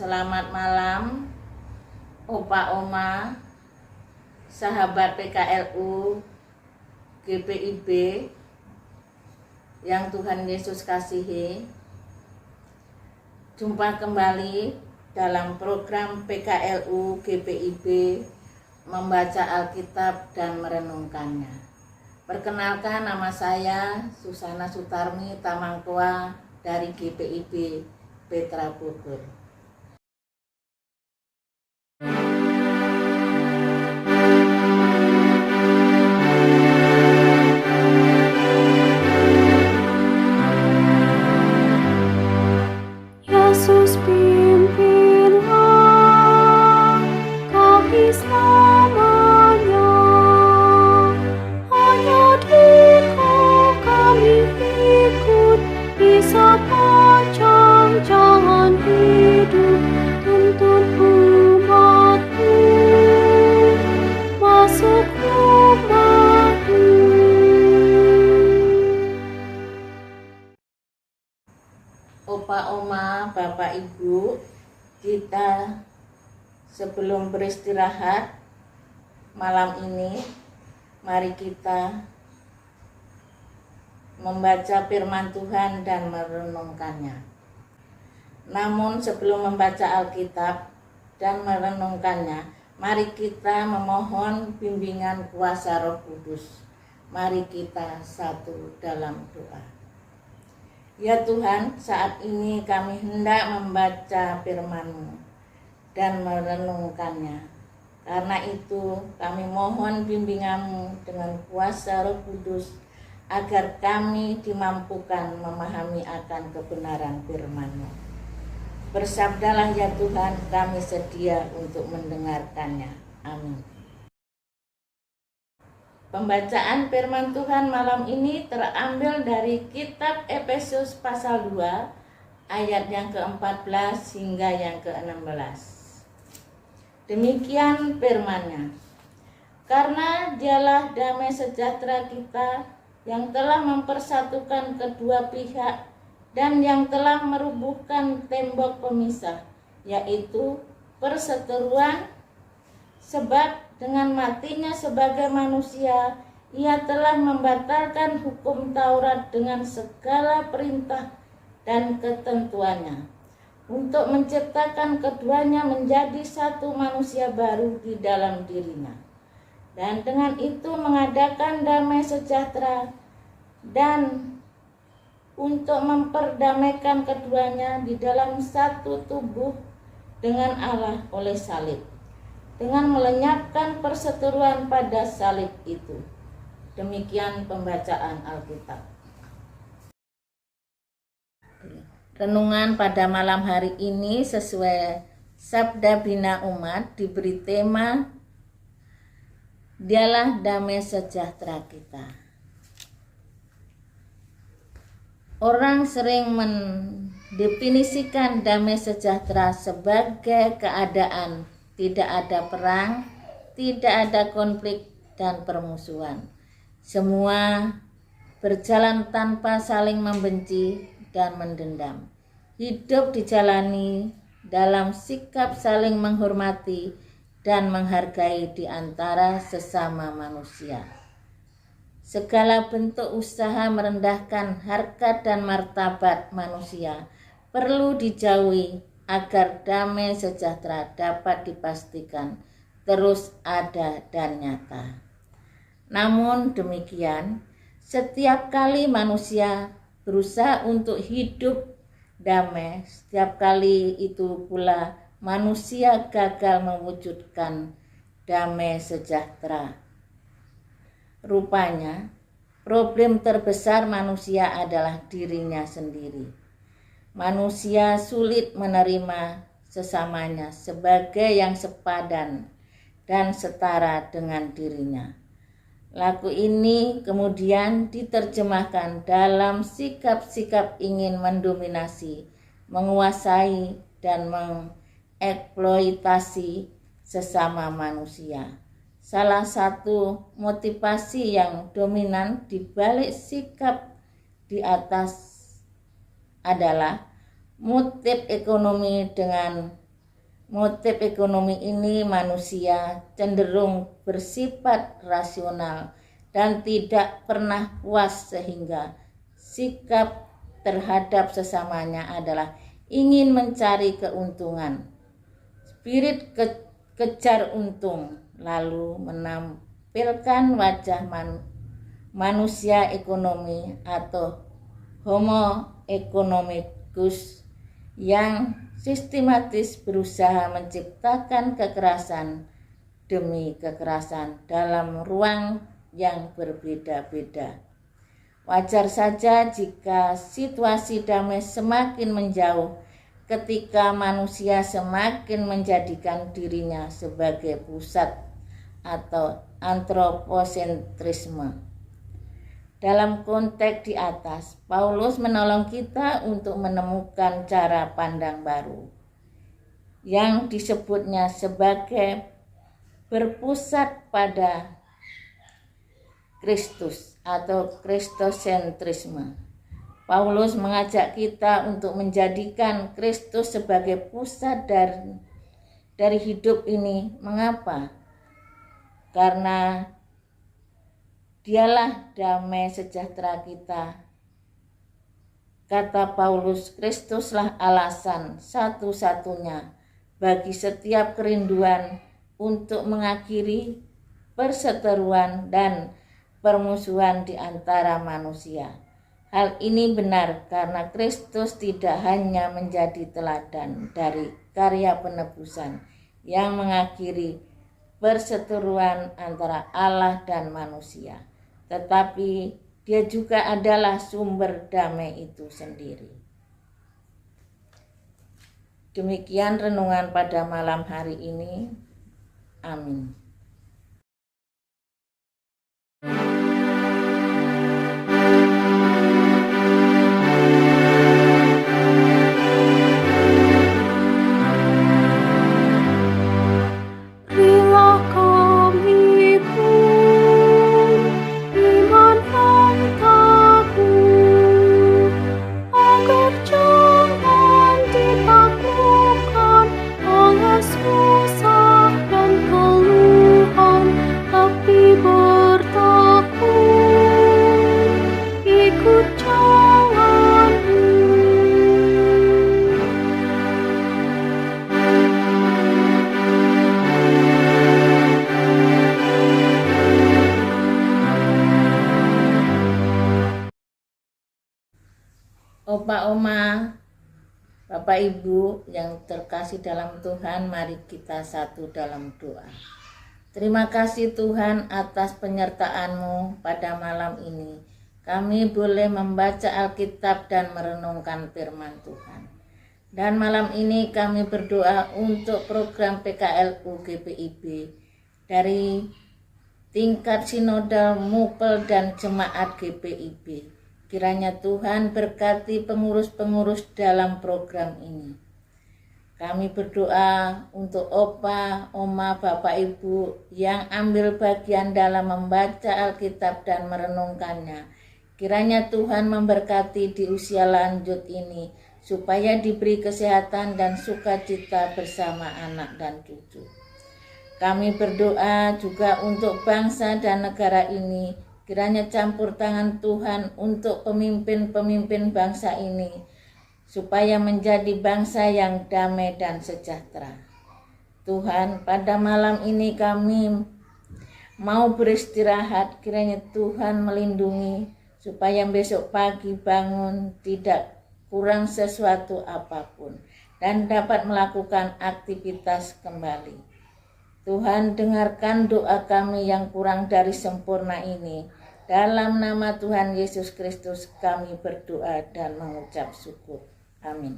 Selamat malam, Opa Oma, sahabat PKLU, GPIB yang Tuhan Yesus kasihi. Jumpa kembali dalam program PKLU GPIB membaca Alkitab dan merenungkannya. Perkenalkan, nama saya Susana Sutarmi Tamangkoa dari GPIB Petra Bogor. Yesus pimpinlah kami selamanya, hanya Dikau kami ikut di sepanjang jalan hidup. Tuntun umat-Mu masuk rumah-Mu. Opa Oma, Bapak Ibu, kita sebelum beristirahat malam ini, mari kita membaca firman Tuhan dan merenungkannya. Namun sebelum membaca Alkitab dan merenungkannya, mari kita memohon bimbingan kuasa Roh Kudus. Mari kita satu dalam doa. Ya Tuhan, saat ini kami hendak membaca firman-Mu dan merenungkannya. Karena itu kami mohon bimbingan-Mu dengan kuasa Roh Kudus agar kami dimampukan memahami akan kebenaran firman-Mu. Bersabdalah ya Tuhan, kami sedia untuk mendengarkannya. Amin. Pembacaan firman Tuhan malam ini terambil dari kitab Efesus pasal 2 ayat yang ke-14 hingga yang ke-16. Demikian firman-Nya. Karena Dialah damai sejahtera kita yang telah mempersatukan kedua pihak dan yang telah merubuhkan tembok pemisah, yaitu perseteruan, sebab dengan matinya sebagai manusia, ia telah membatalkan hukum Taurat dengan segala perintah dan ketentuannya, untuk menciptakan keduanya menjadi satu manusia baru di dalam dirinya, dan dengan itu mengadakan damai sejahtera, dan untuk memperdamaikan keduanya di dalam satu tubuh dengan Allah oleh salib, dengan melenyapkan perseteruan pada salib itu. Demikian pembacaan Alkitab. Renungan pada malam hari ini sesuai Sabda Bina Umat diberi tema Dialah damai sejahtera kita. Orang sering mendefinisikan damai sejahtera sebagai keadaan tidak ada perang, tidak ada konflik dan permusuhan. Semua berjalan tanpa saling membenci dan mendendam. Hidup dijalani dalam sikap saling menghormati dan menghargai di antara sesama manusia. Segala bentuk usaha merendahkan harkat dan martabat manusia perlu dijauhi agar damai sejahtera dapat dipastikan terus ada dan nyata. Namun demikian, setiap kali manusia berusaha untuk hidup damai, setiap kali itu pula manusia gagal mewujudkan damai sejahtera. Rupanya, problem terbesar manusia adalah dirinya sendiri. Manusia sulit menerima sesamanya sebagai yang sepadan dan setara dengan dirinya. Lagu ini kemudian diterjemahkan dalam sikap-sikap ingin mendominasi, menguasai, dan mengeksploitasi sesama manusia. Salah satu motivasi yang dominan di balik sikap di atas adalah motif ekonomi dengan motif ekonomi ini manusia cenderung bersifat rasional dan tidak pernah puas, sehingga sikap terhadap sesamanya adalah ingin mencari keuntungan. Spirit kejar untung lalu menampilkan wajah manusia ekonomi atau homo economicus yang sistematis berusaha menciptakan kekerasan demi kekerasan dalam ruang yang berbeda-beda. Wajar saja jika situasi damai semakin menjauh ketika manusia semakin menjadikan dirinya sebagai pusat atau antroposentrisme. Dalam konteks di atas, Paulus menolong kita untuk menemukan cara pandang baru yang disebutnya sebagai berpusat pada Kristus atau kristosentrisme. Paulus mengajak kita untuk menjadikan Kristus sebagai pusat dari hidup ini. Mengapa? Karena Dialah damai sejahtera kita. Kata Paulus, Kristuslah alasan satu-satunya bagi setiap kerinduan untuk mengakhiri perseteruan dan permusuhan di antara manusia. Hal ini benar karena Kristus tidak hanya menjadi teladan dari karya penebusan yang mengakhiri perseteruan antara Allah dan manusia, tetapi Dia juga adalah sumber damai itu sendiri. Demikian renungan pada malam hari ini. Amin. Opa, Oma, Bapak Ibu yang terkasih dalam Tuhan, mari kita satu dalam doa. Terima kasih Tuhan atas penyertaan-Mu pada malam ini. Kami boleh membaca Alkitab dan merenungkan firman Tuhan. Dan malam ini kami berdoa untuk program PKLU GPIB dari tingkat sinodal, mupel, dan jemaat GPIB. Kiranya Tuhan berkati pengurus-pengurus dalam program ini. Kami berdoa untuk Opa, Oma, Bapak Ibu yang ambil bagian dalam membaca Alkitab dan merenungkannya. Kiranya Tuhan memberkati di usia lanjut ini, supaya diberi kesehatan dan sukacita bersama anak dan cucu. Kami berdoa juga untuk bangsa dan negara ini. Kiranya campur tangan Tuhan untuk pemimpin-pemimpin bangsa ini, supaya menjadi bangsa yang damai dan sejahtera. Tuhan, pada malam ini kami mau beristirahat, kiranya Tuhan melindungi, supaya besok pagi bangun tidak kurang sesuatu apapun, dan dapat melakukan aktivitas kembali. Tuhan, dengarkan doa kami yang kurang dari sempurna ini. Dalam nama Tuhan Yesus Kristus kami berdoa dan mengucap syukur. Amin.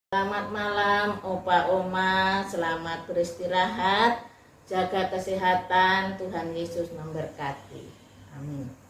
Selamat malam Opa, Oma, selamat beristirahat, jaga kesehatan, Tuhan Yesus memberkati. Amin.